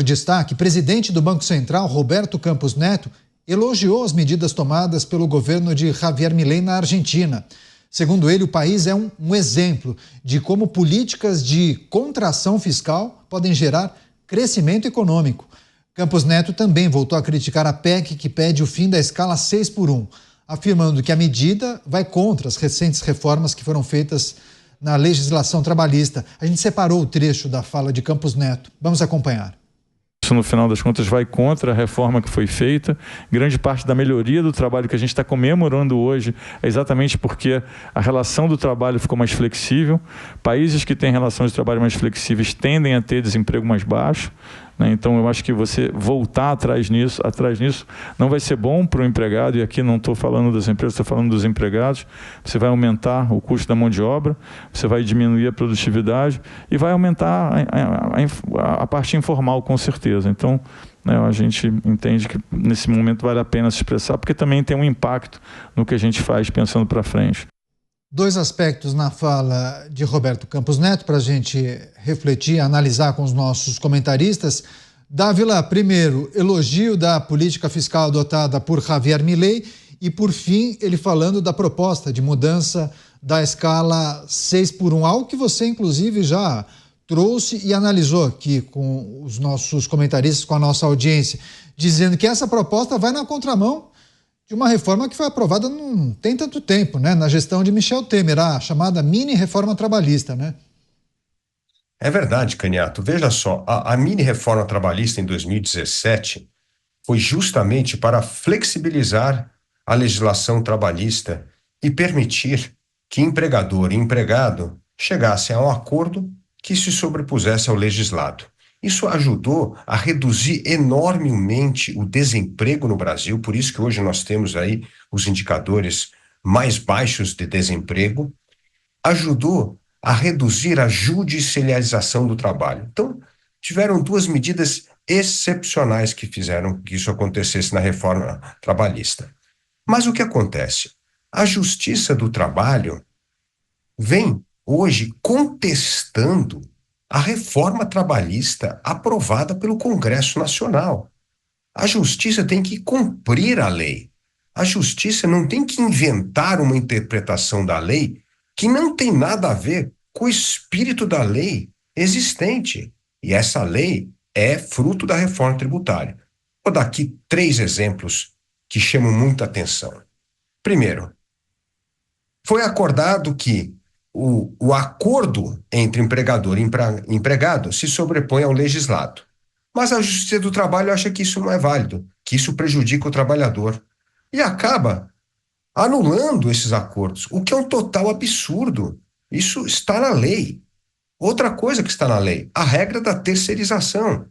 Destaque: presidente do Banco Central, Roberto Campos Neto, elogiou as medidas tomadas pelo governo de Javier Milei na Argentina. Segundo ele, o país é um exemplo de como políticas de contração fiscal podem gerar crescimento econômico. Campos Neto também voltou a criticar a PEC que pede o fim da escala 6x1, afirmando que a medida vai contra as recentes reformas que foram feitas na legislação trabalhista. A gente separou o trecho da fala de Campos Neto. Vamos acompanhar. Isso, no final das contas, vai contra a reforma que foi feita. Grande parte da melhoria do trabalho que a gente está comemorando hoje é exatamente porque a relação do trabalho ficou mais flexível. Países que têm relações de trabalho mais flexíveis tendem a ter desemprego mais baixo, né? Então, eu acho que você voltar atrás nisso não vai ser bom para o empregado, e aqui não estou falando das empresas, estou falando dos empregados. Você vai aumentar o custo da mão de obra, você vai diminuir a produtividade e vai aumentar a parte informal, com certeza. Então, né, a gente entende que nesse momento vale a pena se expressar, porque também tem um impacto no que a gente faz pensando para frente. Dois aspectos na fala de Roberto Campos Neto para a gente refletir, analisar com os nossos comentaristas. Dávila, primeiro, elogio da política fiscal adotada por Javier Milei e, por fim, ele falando da proposta de mudança da escala 6x1, algo que você, inclusive, já trouxe e analisou aqui com os nossos comentaristas, com a nossa audiência, dizendo que essa proposta vai na contramão de uma reforma que foi aprovada não tem tanto tempo, né? Na gestão de Michel Temer, a chamada mini-reforma trabalhista, né? É verdade, Caniato. Veja só, a mini-reforma trabalhista em 2017 foi justamente para flexibilizar a legislação trabalhista e permitir que empregador e empregado chegassem a um acordo que se sobrepusesse ao legislado. Isso ajudou a reduzir enormemente o desemprego no Brasil, por isso que hoje nós temos aí os indicadores mais baixos de desemprego. Ajudou a reduzir a judicialização do trabalho. Então, tiveram duas medidas excepcionais que fizeram que isso acontecesse na reforma trabalhista. Mas o que acontece? A Justiça do Trabalho vem hoje contestando a reforma trabalhista aprovada pelo Congresso Nacional. A Justiça tem que cumprir a lei. A Justiça não tem que inventar uma interpretação da lei que não tem nada a ver com o espírito da lei existente. E essa lei é fruto da reforma tributária. Vou dar aqui 3 exemplos que chamam muita atenção. Primeiro, foi acordado que o acordo entre empregador e empregado se sobrepõe ao legislado. Mas a Justiça do Trabalho acha que isso não é válido, que isso prejudica o trabalhador. E acaba anulando esses acordos, o que é um total absurdo. Isso está na lei. Outra coisa que está na lei, a regra da terceirização.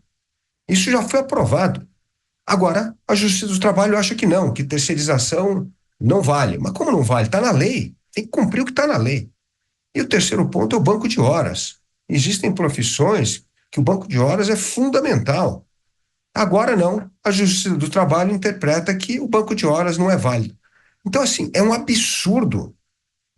Isso já foi aprovado. Agora, a Justiça do Trabalho acha que não, que terceirização não vale. Mas como não vale? Está na lei. Tem que cumprir o que está na lei. E o terceiro ponto é o banco de horas. Existem profissões que o banco de horas é fundamental. Agora não, a Justiça do Trabalho interpreta que o banco de horas não é válido. Então, assim, é um absurdo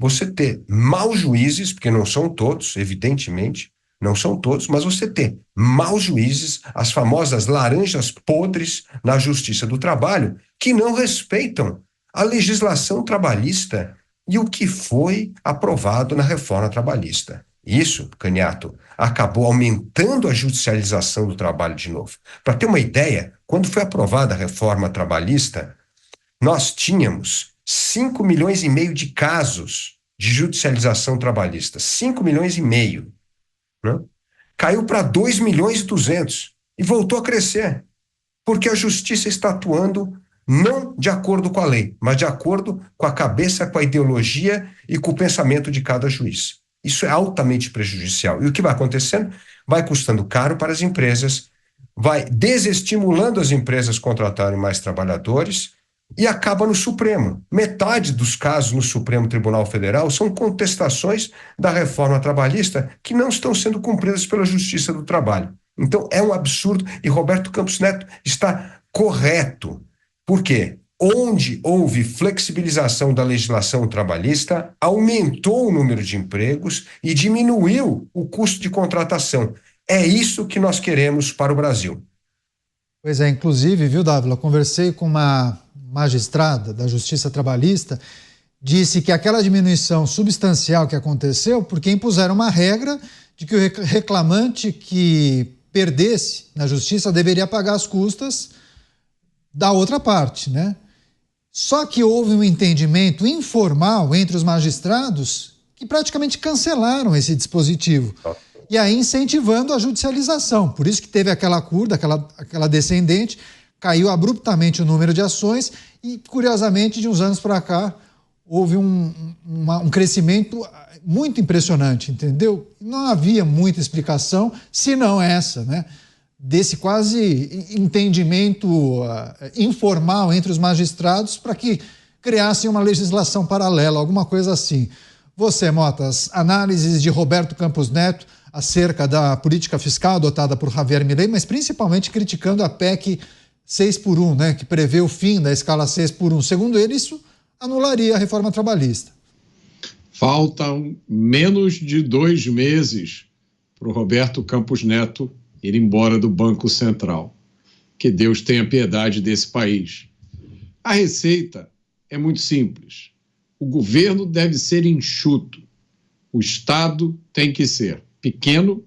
você ter maus juízes, porque não são todos, evidentemente, não são todos, mas você ter maus juízes, as famosas laranjas podres na Justiça do Trabalho, que não respeitam a legislação trabalhista e o que foi aprovado na reforma trabalhista. Isso, Caniato, acabou aumentando a judicialização do trabalho de novo. Para ter uma ideia, quando foi aprovada a reforma trabalhista, nós tínhamos 5,5 milhões de casos de judicialização trabalhista. 5,5 milhões, né? Caiu para 2,2 milhões e voltou a crescer, porque a justiça está atuando não de acordo com a lei, mas de acordo com a cabeça, com a ideologia e com o pensamento de cada juiz. Isso é altamente prejudicial. E o que vai acontecendo? Vai custando caro para as empresas, vai desestimulando as empresas a contratarem mais trabalhadores e acaba no Supremo. Metade dos casos no Supremo Tribunal Federal são contestações da reforma trabalhista que não estão sendo cumpridas pela Justiça do Trabalho. Então, é um absurdo e Roberto Campos Neto está correto. Por quê? Onde houve flexibilização da legislação trabalhista, aumentou o número de empregos e diminuiu o custo de contratação. É isso que nós queremos para o Brasil. Pois é, inclusive, viu, Dávila, conversei com uma magistrada da Justiça Trabalhista, disse que aquela diminuição substancial que aconteceu porque impuseram uma regra de que o reclamante que perdesse na justiça deveria pagar as custas da outra parte, né? Só que houve um entendimento informal entre os magistrados que praticamente cancelaram esse dispositivo. E aí incentivando a judicialização. Por isso que teve aquela curva, aquela descendente, caiu abruptamente o número de ações e, curiosamente, de uns anos para cá, houve um crescimento muito impressionante, entendeu? Não havia muita explicação, senão essa, né? Desse quase entendimento informal entre os magistrados para que criassem uma legislação paralela, alguma coisa assim. Você, Motas, análises de Roberto Campos Neto acerca da política fiscal adotada por Javier Milei, mas principalmente criticando a PEC 6x1, né, que prevê o fim da escala 6x1. Segundo ele, isso anularia a reforma trabalhista. Faltam menos de 2 meses para o Roberto Campos Neto ir embora do Banco Central. Que Deus tenha piedade desse país. A receita é muito simples. O governo deve ser enxuto. O Estado tem que ser pequeno,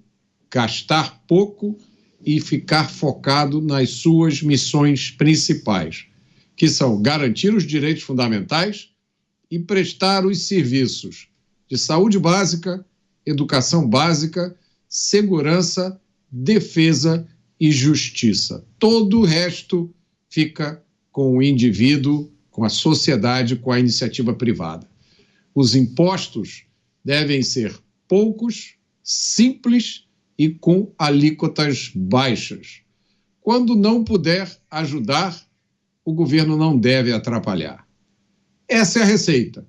gastar pouco e ficar focado nas suas missões principais, que são garantir os direitos fundamentais e prestar os serviços de saúde básica, educação básica, segurança, defesa e justiça. Todo o resto fica com o indivíduo, com a sociedade, com a iniciativa privada. Os impostos devem ser poucos, simples e com alíquotas baixas. Quando não puder ajudar, o governo não deve atrapalhar. Essa é a receita.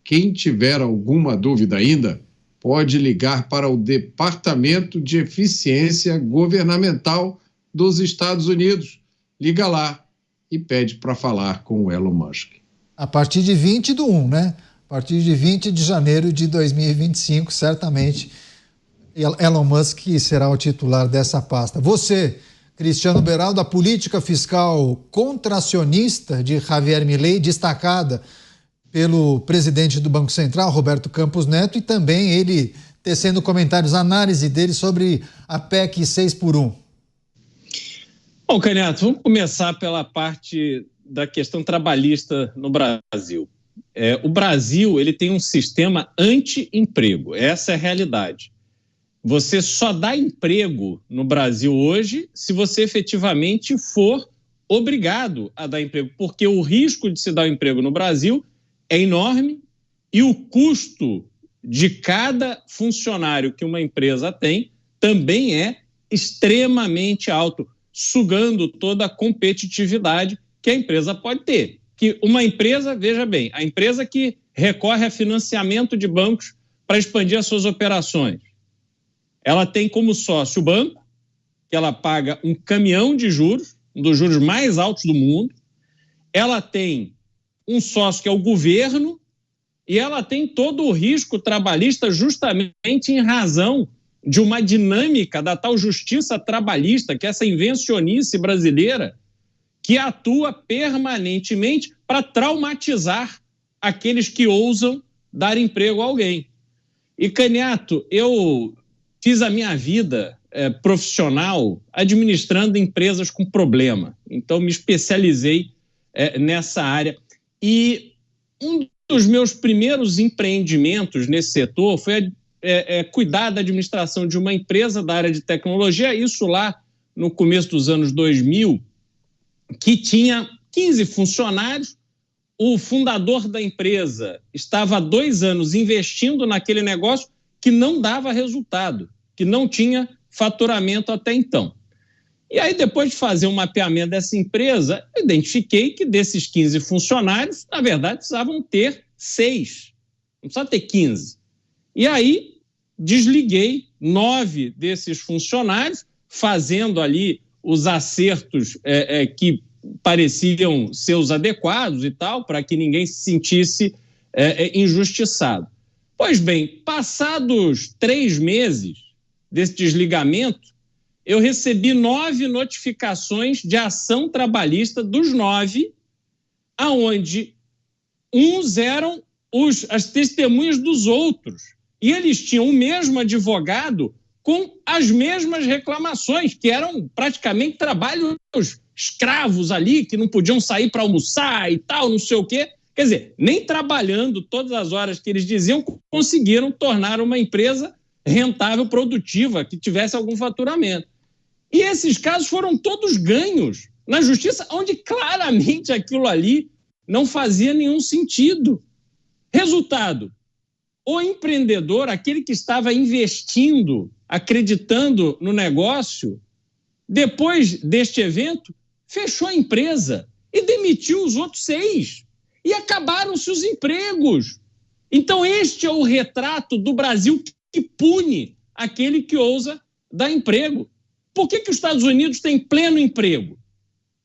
Quem tiver alguma dúvida ainda, pode ligar para o Departamento de Eficiência Governamental dos Estados Unidos. Liga lá e pede para falar com o Elon Musk. A partir de 20/1, né? A partir de 20 de janeiro de 2025, certamente, Elon Musk será o titular dessa pasta. Você, Cristiano Beraldo, a política fiscal contracionista de Javier Milei, destacada pelo presidente do Banco Central, Roberto Campos Neto, e também ele tecendo comentários, análise dele sobre a PEC 6x1. Bom, Canhoto, vamos começar pela parte da questão trabalhista no Brasil. O Brasil ele tem um sistema anti-emprego, essa é a realidade. Você só dá emprego no Brasil hoje se você efetivamente for obrigado a dar emprego, porque o risco de se dar um emprego no Brasil é enorme e o custo de cada funcionário que uma empresa tem também é extremamente alto, sugando toda a competitividade que a empresa pode ter. Que uma empresa, veja bem, a empresa que recorre a financiamento de bancos para expandir as suas operações, ela tem como sócio o banco, que ela paga um caminhão de juros, um dos juros mais altos do mundo, ela tem um sócio que é o governo e ela tem todo o risco trabalhista justamente em razão de uma dinâmica da tal justiça trabalhista, que é essa invencionice brasileira, que atua permanentemente para traumatizar aqueles que ousam dar emprego a alguém. E, Canhoto, eu fiz a minha vida profissional administrando empresas com problema, então me especializei nessa área. E um dos meus primeiros empreendimentos nesse setor foi cuidar da administração de uma empresa da área de tecnologia, isso lá no começo dos anos 2000, que tinha 15 funcionários. O fundador da empresa estava há 2 anos investindo naquele negócio que não dava resultado, que não tinha faturamento até então. E aí, depois de fazer um mapeamento dessa empresa, eu identifiquei que desses 15 funcionários, na verdade, precisavam ter 6, não precisava ter 15. E aí, desliguei 9 desses funcionários, fazendo ali os acertos que pareciam ser os adequados e tal, para que ninguém se sentisse injustiçado. Pois bem, passados 3 meses desse desligamento, eu recebi 9 notificações de ação trabalhista dos 9, aonde uns eram as testemunhas dos outros. E eles tinham o mesmo advogado com as mesmas reclamações, que eram praticamente trabalhos escravos ali, que não podiam sair para almoçar e tal, não sei o quê. Quer dizer, nem trabalhando todas as horas que eles diziam, conseguiram tornar uma empresa rentável, produtiva, que tivesse algum faturamento. E esses casos foram todos ganhos na justiça, onde claramente aquilo ali não fazia nenhum sentido. Resultado, o empreendedor, aquele que estava investindo, acreditando no negócio, depois deste evento, fechou a empresa e demitiu os outros 6. E acabaram-se os empregos. Então, este é o retrato do Brasil que pune aquele que ousa dar emprego. Por que os Estados Unidos têm pleno emprego?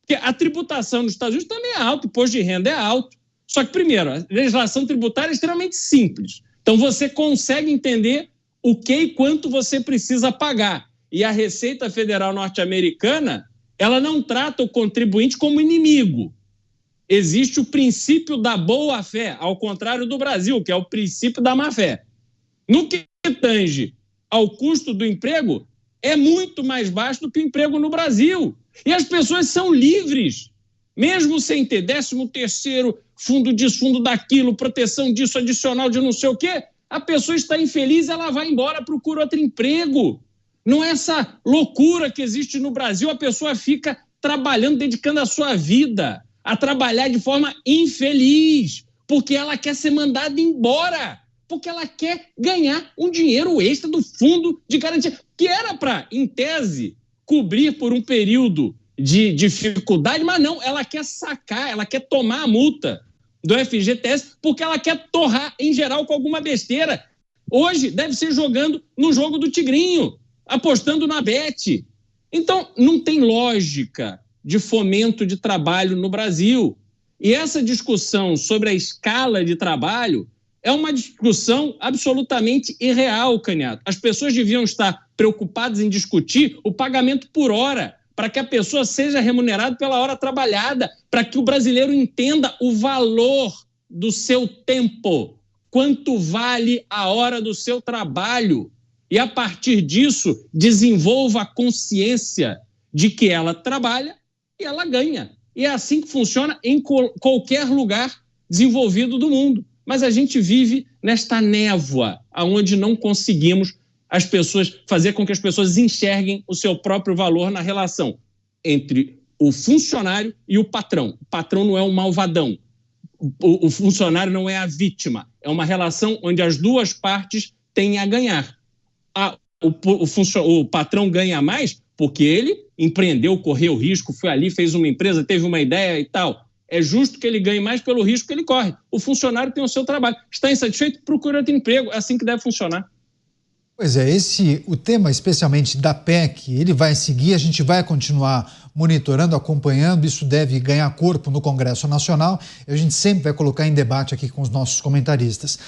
Porque a tributação nos Estados Unidos também é alta, o imposto de renda é alto. Só que, primeiro, a legislação tributária é extremamente simples. Então, você consegue entender o que e quanto você precisa pagar. E a Receita Federal norte-americana, ela não trata o contribuinte como inimigo. Existe o princípio da boa-fé, ao contrário do Brasil, que é o princípio da má-fé. No que tange ao custo do emprego, é muito mais baixo do que o emprego no Brasil. E as pessoas são livres, mesmo sem ter 13º, fundo disso, fundo daquilo, proteção disso, adicional de não sei o quê, a pessoa está infeliz, ela vai embora, procura outro emprego. Não é essa loucura que existe no Brasil, a pessoa fica trabalhando, dedicando a sua vida a trabalhar de forma infeliz, porque ela quer ser mandada embora, porque ela quer ganhar um dinheiro extra do fundo de garantia, que era para, em tese, cobrir por um período de dificuldade, mas não, ela quer sacar, ela quer tomar a multa do FGTS, porque ela quer torrar, em geral, com alguma besteira. Hoje, deve ser jogando no jogo do Tigrinho, apostando na Bet. Então, não tem lógica de fomento de trabalho no Brasil. E essa discussão sobre a escala de trabalho é uma discussão absolutamente irreal, Canhato. As pessoas deviam estar preocupadas em discutir o pagamento por hora, para que a pessoa seja remunerada pela hora trabalhada, para que o brasileiro entenda o valor do seu tempo, quanto vale a hora do seu trabalho, e a partir disso desenvolva a consciência de que ela trabalha e ela ganha. E é assim que funciona em qualquer lugar desenvolvido do mundo. Mas a gente vive nesta névoa, onde não conseguimos fazer com que as pessoas enxerguem o seu próprio valor na relação entre o funcionário e o patrão. O patrão não é um malvadão. O funcionário não é a vítima. É uma relação onde as duas partes têm a ganhar. O patrão ganha mais porque ele empreendeu, correu risco, foi ali, fez uma empresa, teve uma ideia e tal. É justo que ele ganhe mais pelo risco que ele corre. O funcionário tem o seu trabalho. Está insatisfeito? Procura outro emprego. É assim que deve funcionar. Pois é, o tema especialmente da PEC, ele vai seguir, a gente vai continuar monitorando, acompanhando, isso deve ganhar corpo no Congresso Nacional e a gente sempre vai colocar em debate aqui com os nossos comentaristas.